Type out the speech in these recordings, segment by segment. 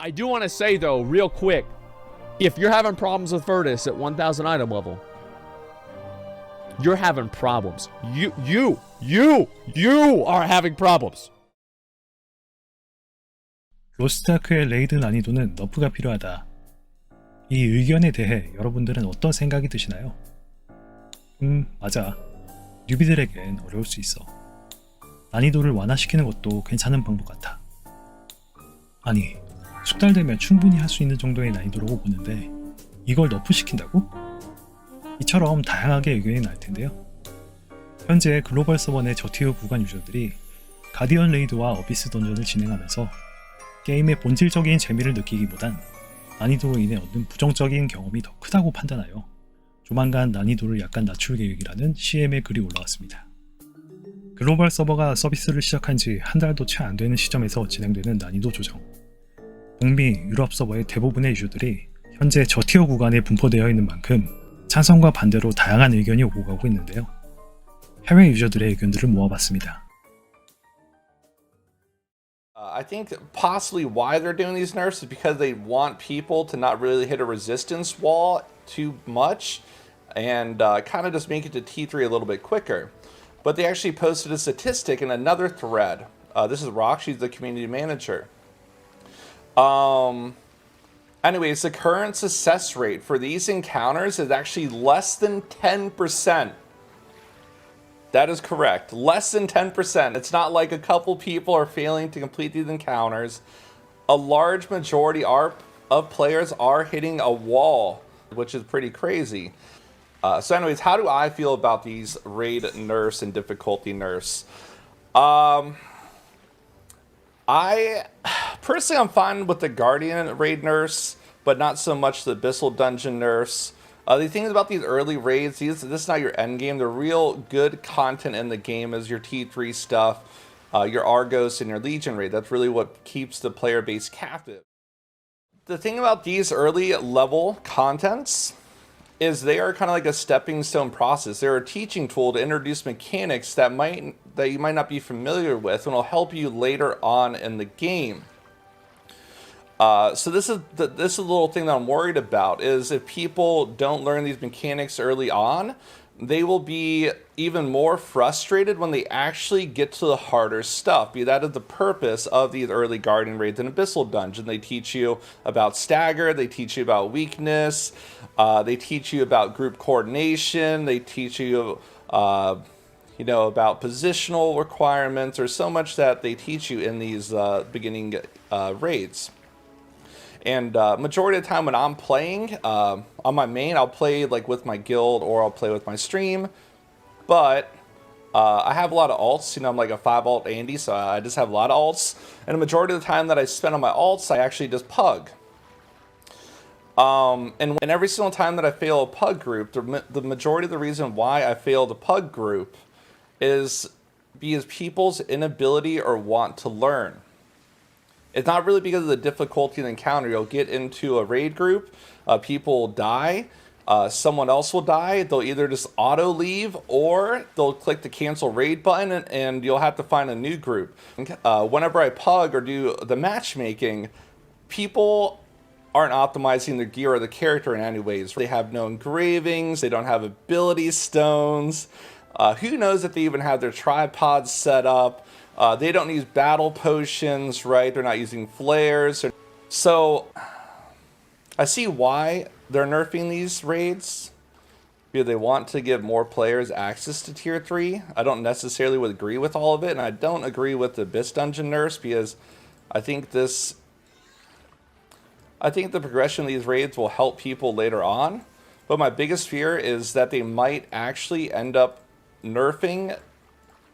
I do want to say though, real quick, if you're having problems with Virtus at 1000 item level, you're having problems. You are having problems. 로스트아크의 레이드 난이도는 너프가 필요하다. 이 의견에 대해 여러분들은 어떤 생각이 드시나요? 맞아. 뉴비들에겐 어려울 수 있어. 난이도를 완화시키는 것도 괜찮은 방법 같아. 아니, 숙달되면 충분히 할 수 있는 정도의 난이도라고 보는데 이걸 너프시킨다고? 이처럼 다양하게 의견이 날 텐데요. 현재 글로벌섭 내 저티어 구간 유저들이 가디언 레이드와 어비스 던전을 진행하면서 게임의 본질적인 재미를 느끼기보단 난이도로 인해 얻는 부정적인 경험이 더 크다고 판단하여 조만간 난이도를 약간 낮출 계획이라는 CM의 글이 올라왔습니다. 글로벌 서버가 서비스를 시작한 지 한 달도 채 안 되는 시점에서 진행되는 난이도 조정. 북미, 유럽 서버의 대부분의 유저들이 현재 저티어 구간에 분포되어 있는 만큼 찬성과 반대로 다양한 의견이 오고 가고 있는데요. 해외 유저들의 의견들을 모아봤습니다. I think possibly why they're doing these nerfs is because they want people to not really hit a resistance wall too much and kind of just make it to T3 a little bit quicker. But they actually posted a statistic in another thread. This is Rock, she's the community manager. Anyways, the current success rate for these encounters is actually less than 10%. That is correct. Less than 10%. It's not like a couple people are failing to complete these encounters. A large majority of players are hitting a wall, which is pretty crazy. So anyways, how do I feel about these raid nerfs and difficulty nerfs? Personally, I'm fine with the Guardian raid nerfs, but not so much the Abyssal Dungeon nerfs. The thing about these early raids, this is not your end game. The real good content in the game is your T3 stuff, your Argos, and your Legion raid. That's really what keeps the player base captive. The thing about these early level contents is they are kind of like a stepping stone process. They're a teaching tool to introduce mechanics that you might not be familiar with and will help you later on in the game. So this is the little thing that I'm worried about is if people don't learn these mechanics early on, they will be even more frustrated when they actually get to the harder stuff. That is the purpose of these early Guardian raids and Abyssal Dungeon. They teach you about stagger, they teach you about weakness, they teach you about group coordination, they teach you about positional requirements. There's so much that they teach you in these beginning raids. And majority of the time when I'm playing on my main, I'll play like with my guild or I'll play with my stream. But I have a lot of alts. I'm like a 5 alt Andy, so I just have a lot of alts. And the majority of the time that I spend on my alts, I actually just pug. And every single time that I fail a pug group, the majority of the reason why I fail the pug group is because people's inability or want to learn. It's not really because of the difficulty of the encounter. You'll get into a raid group, people will die, someone else will die. They'll either just auto leave or they'll click the cancel raid button and you'll have to find a new group. Whenever I pug or do the matchmaking, people aren't optimizing their gear or the character in any ways. They have no engravings, they don't have ability stones. Who knows if they even have their tripods set up. They don't use battle potions, right? They're not using flares. So I see why they're nerfing these raids, because they want to give more players access to tier 3. I don't necessarily agree with all of it, and I don't agree with the Abyss Dungeon nerfs because I think the progression of these raids will help people later on. But my biggest fear is that they might actually end up nerfing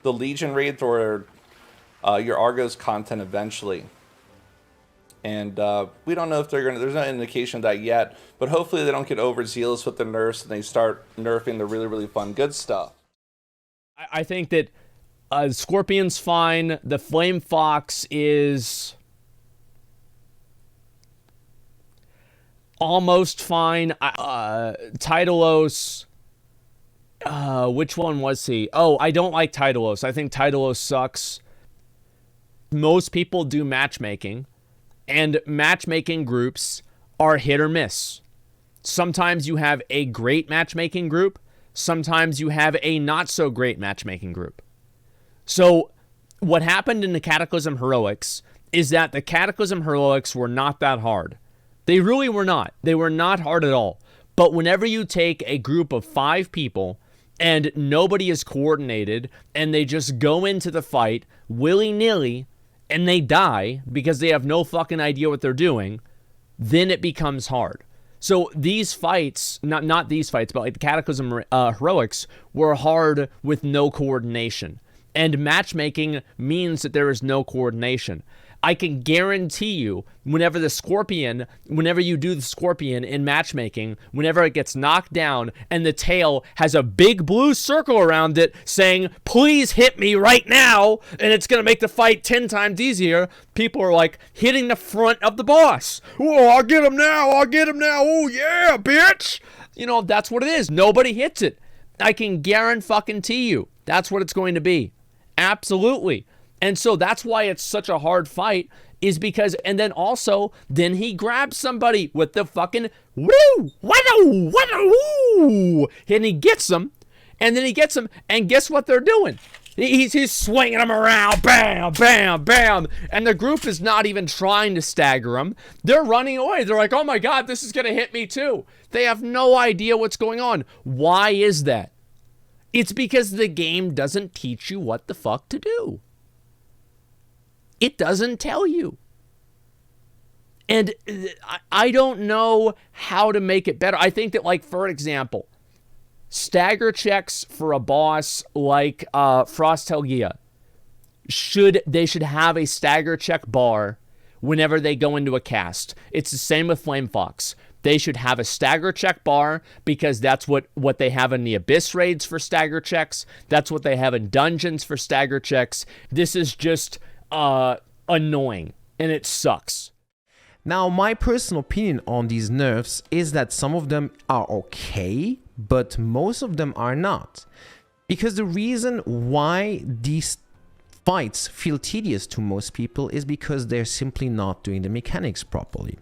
the Legion raids or your Argos content eventually. And we don't know if they're there's no indication of that yet, but hopefully they don't get overzealous with the nerfs and they start nerfing the really, really fun good stuff. I think that Scorpion's fine. The Flame Fox is almost fine. Titalos, which one was he? Oh, I don't like Titalos. I think Titalos sucks. Most people do matchmaking, And matchmaking groups are hit or miss. Sometimes you have a great matchmaking group. Sometimes you have a not so great matchmaking group. So what happened in the Cataclysm Heroics is that the Cataclysm Heroics were not that hard. They really were not. They were not hard at all. But whenever you take a group of 5 people and nobody is coordinated and they just go into the fight willy-nilly and they die because they have no fucking idea what they're doing, then it becomes hard. So these fights, not these fights, but like the Cataclysm Heroics were hard with no coordination. And matchmaking means that there is no coordination. I can guarantee you, whenever you do the Scorpion in matchmaking, whenever it gets knocked down and the tail has a big blue circle around it saying, please hit me right now, and it's going to make the fight 10 times easier, people are like hitting the front of the boss. Oh, I'll get him now. Oh, yeah, bitch. You know, that's what it is. Nobody hits it. I can guarantee you that's what it's going to be. Absolutely. And so that's why it's such a hard fight, is because, and then also, then he grabs somebody with the fucking woo, and he gets them, and guess what they're doing? He's swinging them around, bam, bam, bam, and the group is not even trying to stagger him. They're running away. They're like, oh my God, this is going to hit me too. They have no idea what's going on. Why is that? It's because the game doesn't teach you what the fuck to do. It doesn't tell you. And I don't know how to make it better. I think that, like, for example, stagger checks for a boss like Frost Helgia, should have a stagger check bar whenever they go into a cast. It's the same with Flame Fox. They should have a stagger check bar because that's what they have in the Abyss raids for stagger checks. That's what they have in dungeons for stagger checks. This is just annoying, and it sucks. Now, my personal opinion on these nerfs is that some of them are okay, but most of them are not. Because the reason why these fights feel tedious to most people is because they're simply not doing the mechanics properly.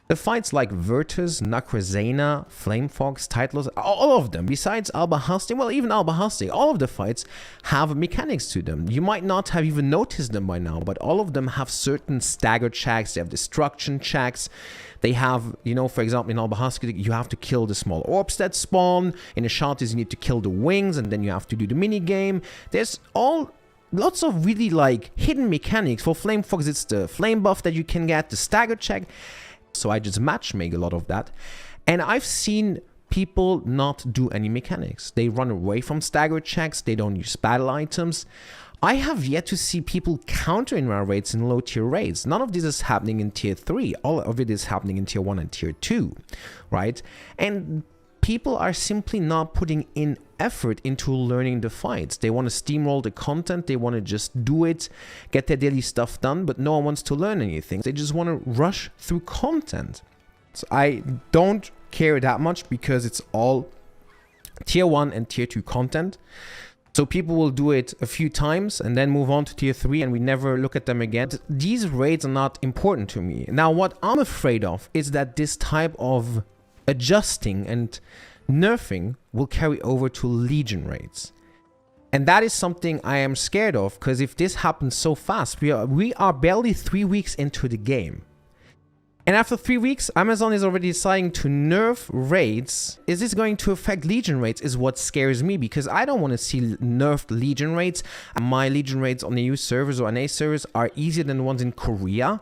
The fights like Virtus, Nakrazena, Flame Fox, Titlos, all of them, besides Albahaste, well, even Albahaste, all of the fights have mechanics to them. You might not have even noticed them by now, but all of them have certain stagger checks, they have destruction checks. They have, you know, for example, in Albahaste, you have to kill the small orbs that spawn. In the Shanties, you need to kill the wings, and then you have to do the mini game. There's lots of really, like, hidden mechanics. For Flame Fox, it's the flame buff that you can get, the stagger check. So I just matchmake a lot of that. And I've seen people not do any mechanics. They run away from stagger checks. They don't use battle items. I have yet to see people counter in rare raids in low tier raids. None of this is happening in tier 3. All of it is happening in tier 1 and tier 2, right? And people are simply not putting in effort into learning the fights. They want to steamroll the content, they want to just do it, get their daily stuff done, but no one wants to learn anything. They just want to rush through content. So I don't care that much because it's all tier 1 and tier 2 content. So people will do it a few times and then move on to tier 3 and we never look at them again. These raids are not important to me. Now, what I'm afraid of is that this type of adjusting and nerfing will carry over to Legion raids. And that is something I am scared of, because if this happens so fast, we are barely 3 weeks into the game. And after 3 weeks, Amazon is already deciding to nerf raids. Is this going to affect Legion raids is what scares me, because I don't want to see nerfed Legion raids. My Legion raids on EU servers or NA servers are easier than the ones in Korea.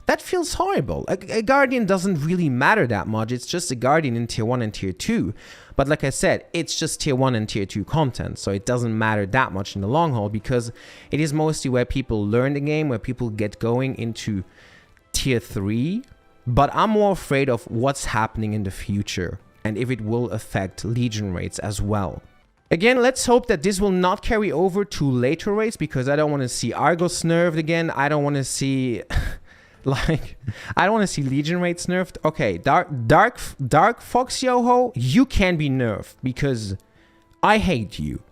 That feels horrible. A Guardian doesn't really matter that much. It's just a Guardian in tier 1 and tier 2. But like I said, it's just tier 1 and tier 2 content. So it doesn't matter that much in the long haul, because it is mostly where people learn the game, where people get going into tier 3. But I'm more afraid of what's happening in the future and if it will affect Legion raids as well. Again, let's hope that this will not carry over to later raids, because I don't want to see Argos nerfed again. I don't want to see... I don't want to see Legion raids nerfed. Okay, Dark Fox Yoho, you can be nerfed because I hate you.